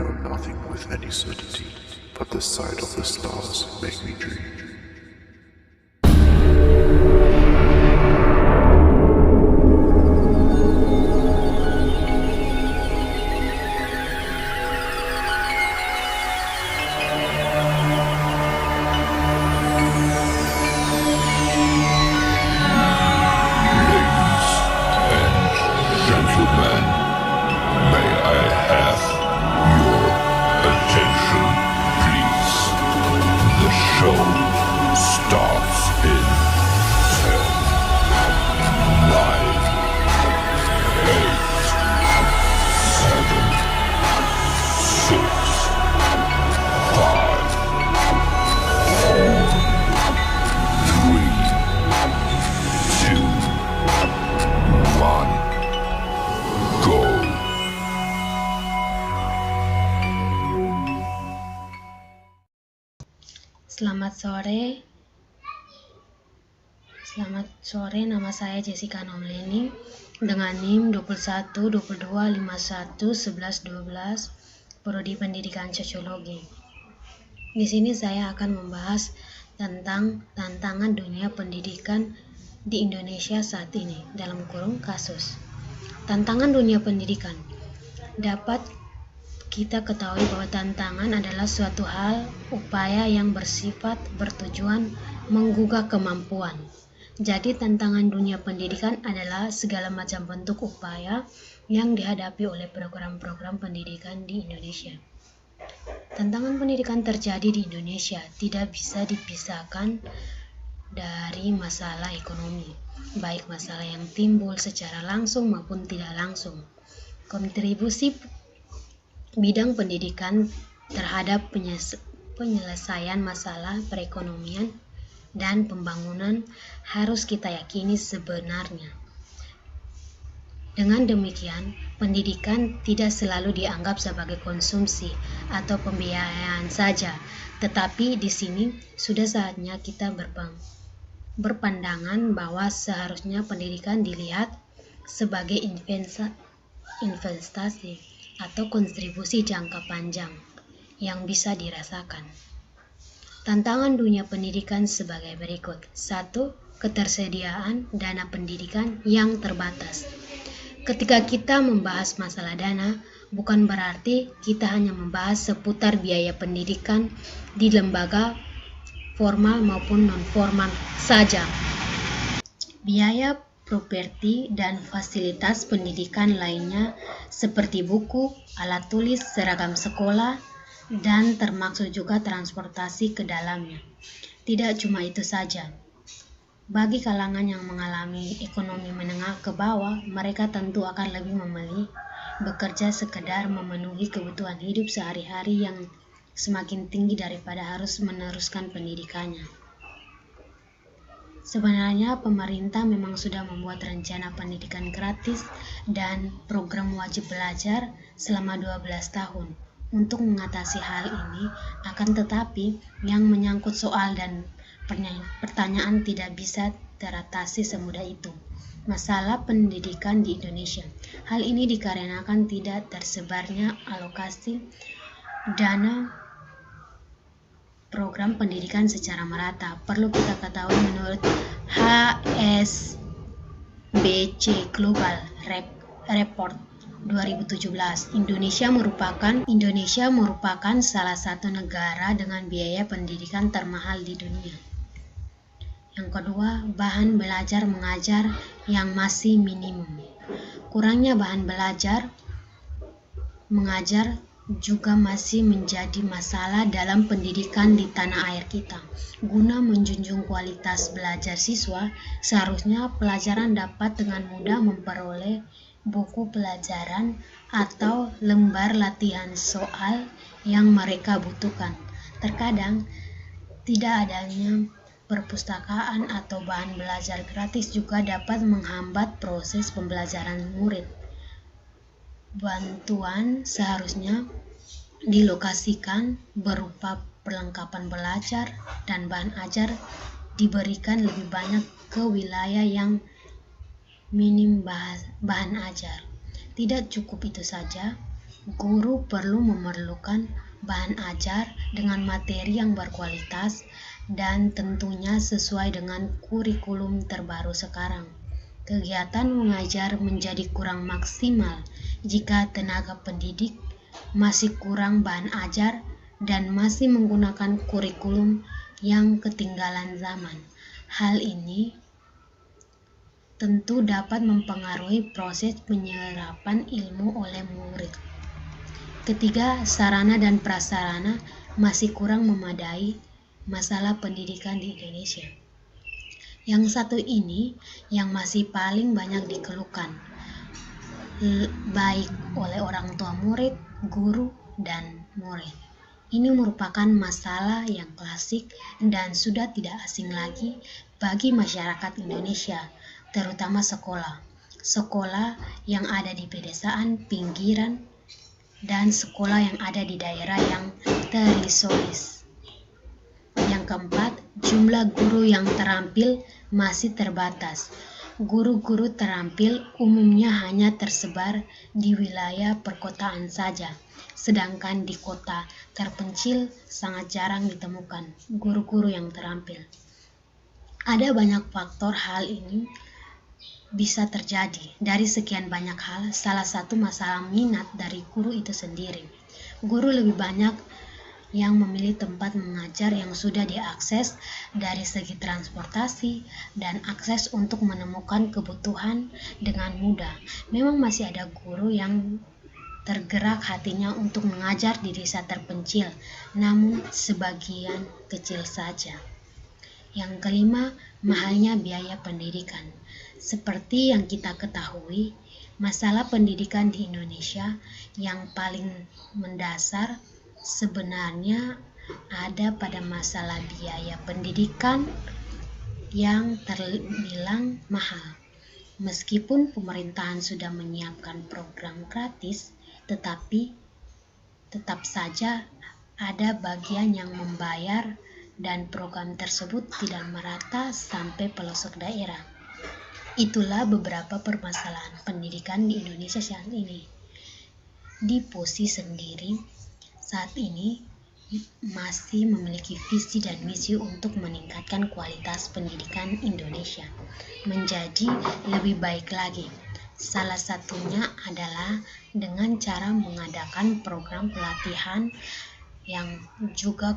know nothing with any certainty, but the sight of the stars make me dream. Gentlemen, may I have your attention, please? The show starts in 10, 9, 8, 7, 6, 5, 4, 3, 2, 1. Go. Selamat sore, nama saya Jessica Nomleni dengan NIM 21 22 51 11 12, Prodi Pendidikan Sosiologi. Di sini saya akan membahas tentang tantangan dunia pendidikan di Indonesia saat ini, dalam kurung kasus. Tantangan dunia pendidikan. Dapat kita ketahui bahwa tantangan adalah suatu hal, upaya yang bersifat bertujuan menggugah kemampuan. Jadi tantangan dunia pendidikan adalah segala macam bentuk upaya yang dihadapi oleh program-program pendidikan di Indonesia. Tantangan pendidikan terjadi di Indonesia tidak bisa dipisahkan dari masalah ekonomi, baik masalah yang timbul secara langsung maupun tidak langsung. Kontribusi bidang pendidikan terhadap penyelesaian masalah perekonomian dan pembangunan harus kita yakini sebenarnya. Dengan demikian, pendidikan tidak selalu dianggap sebagai konsumsi atau pembiayaan saja, tetapi di sini sudah saatnya kita berpandangan bahwa seharusnya pendidikan dilihat sebagai investasi atau kontribusi jangka panjang yang bisa dirasakan. Tantangan dunia pendidikan sebagai berikut. 1. Ketersediaan dana pendidikan yang terbatas. Ketika kita membahas masalah dana, bukan berarti kita hanya membahas seputar biaya pendidikan di lembaga formal maupun non-formal saja. Biaya properti dan fasilitas pendidikan lainnya seperti buku, alat tulis, seragam sekolah, dan termasuk juga transportasi ke dalamnya. Tidak cuma itu saja. Bagi kalangan yang mengalami ekonomi menengah ke bawah, mereka tentu akan lebih memilih bekerja sekedar memenuhi kebutuhan hidup sehari-hari yang semakin tinggi daripada harus meneruskan pendidikannya. Sebenarnya pemerintah memang sudah membuat rencana pendidikan gratis dan program wajib belajar selama 12 tahun untuk mengatasi hal ini, akan tetapi yang menyangkut soal dan pertanyaan tidak bisa teratasi semudah itu. Masalah pendidikan di Indonesia. Hal ini dikarenakan tidak tersebarnya alokasi dana program pendidikan secara merata. Perlu kita ketahui menurut HSBC Global Report 2017, Indonesia merupakan salah satu negara dengan biaya pendidikan termahal di dunia. Yang kedua, bahan belajar mengajar yang masih minimum. Kurangnya bahan belajar mengajar juga masih menjadi masalah dalam pendidikan di tanah air kita. Guna menjunjung kualitas belajar siswa, seharusnya pelajaran dapat dengan mudah memperoleh buku pelajaran atau lembar latihan soal yang mereka butuhkan. Terkadang, tidak adanya perpustakaan atau bahan belajar gratis juga dapat menghambat proses pembelajaran murid. Bantuan seharusnya dilokasikan berupa perlengkapan belajar dan bahan ajar diberikan lebih banyak ke wilayah yang minim bahan ajar. Tidak cukup itu saja, Guru perlu memerlukan bahan ajar dengan materi yang berkualitas dan tentunya sesuai dengan kurikulum terbaru sekarang. Kegiatan mengajar menjadi kurang maksimal jika tenaga pendidik masih kurang bahan ajar dan masih menggunakan kurikulum yang ketinggalan zaman. Hal ini tentu dapat mempengaruhi proses penyerapan ilmu oleh murid. Ketiga, sarana dan prasarana masih kurang memadai masalah pendidikan di Indonesia. Yang satu ini yang masih paling banyak dikeluhkan, baik oleh orang tua murid, guru, dan murid. Ini merupakan masalah yang klasik dan sudah tidak asing lagi bagi masyarakat Indonesia, terutama sekolah. Sekolah yang ada di pedesaan, pinggiran, dan sekolah yang ada di daerah yang terisolir. Yang keempat, jumlah guru yang terampil masih terbatas. Guru-guru terampil umumnya hanya tersebar di wilayah perkotaan saja, sedangkan di kota terpencil sangat jarang ditemukan guru-guru yang terampil. Ada banyak faktor hal ini bisa terjadi. Dari sekian banyak hal, salah satu masalah minat dari guru itu sendiri. Guru lebih banyak yang memilih tempat mengajar yang sudah diakses dari segi transportasi dan akses untuk menemukan kebutuhan dengan mudah. Memang masih ada guru yang tergerak hatinya untuk mengajar di desa terpencil, namun sebagian kecil saja. Yang kelima, mahalnya biaya pendidikan. Seperti yang kita ketahui, masalah pendidikan di Indonesia yang paling mendasar sebenarnya ada pada masalah biaya pendidikan yang terbilang mahal. Meskipun pemerintahan sudah menyiapkan program gratis, tetapi tetap saja ada bagian yang membayar dan program tersebut tidak merata sampai pelosok daerah. Itulah beberapa permasalahan pendidikan di Indonesia saat ini. Di posisi sendiri, saat ini masih memiliki visi dan misi untuk meningkatkan kualitas pendidikan Indonesia menjadi lebih baik lagi. Salah satunya adalah dengan cara mengadakan program pelatihan yang juga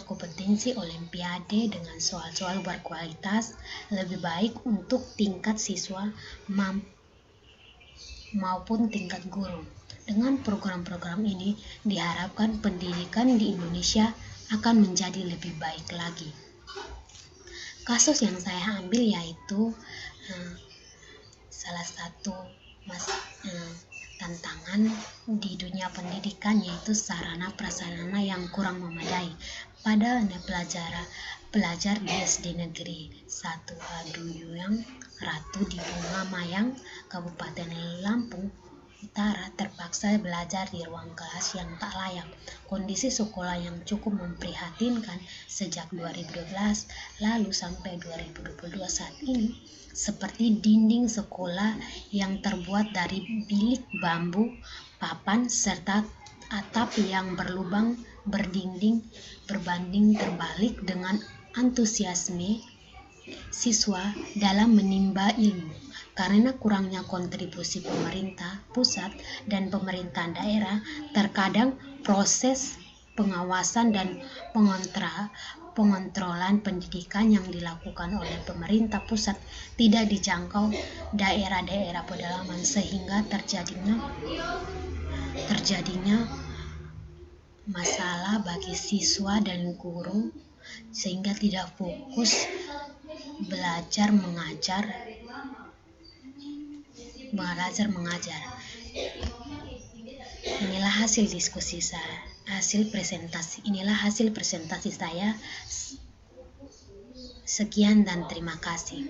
kompetensi olimpiade dengan soal-soal berkualitas lebih baik untuk tingkat siswa maupun tingkat guru. Dengan program-program ini diharapkan pendidikan di Indonesia akan menjadi lebih baik lagi. Kasus yang saya ambil yaitu salah satu tantangan di dunia pendidikan yaitu sarana prasarana yang kurang memadai. Pada pelajar di SD Negeri 1 Duyung Ratu di Bunga Mayang, Kabupaten Lampung Utara terpaksa belajar di ruang kelas yang tak layak. Kondisi sekolah yang cukup memprihatinkan sejak 2012 lalu sampai 2022 saat ini, seperti dinding sekolah yang terbuat dari bilik bambu, papan, serta atap yang berlubang berdinding berbanding terbalik dengan antusiasme siswa dalam menimba ilmu. Karena kurangnya kontribusi pemerintah pusat dan pemerintahan daerah, terkadang proses pengawasan dan pengontrolan pendidikan yang dilakukan oleh pemerintah pusat tidak dijangkau daerah-daerah pedalaman sehingga terjadinya masalah bagi siswa dan guru sehingga tidak fokus belajar mengajar. Inilah hasil diskusi saya, inilah hasil presentasi saya. Sekian dan terima kasih.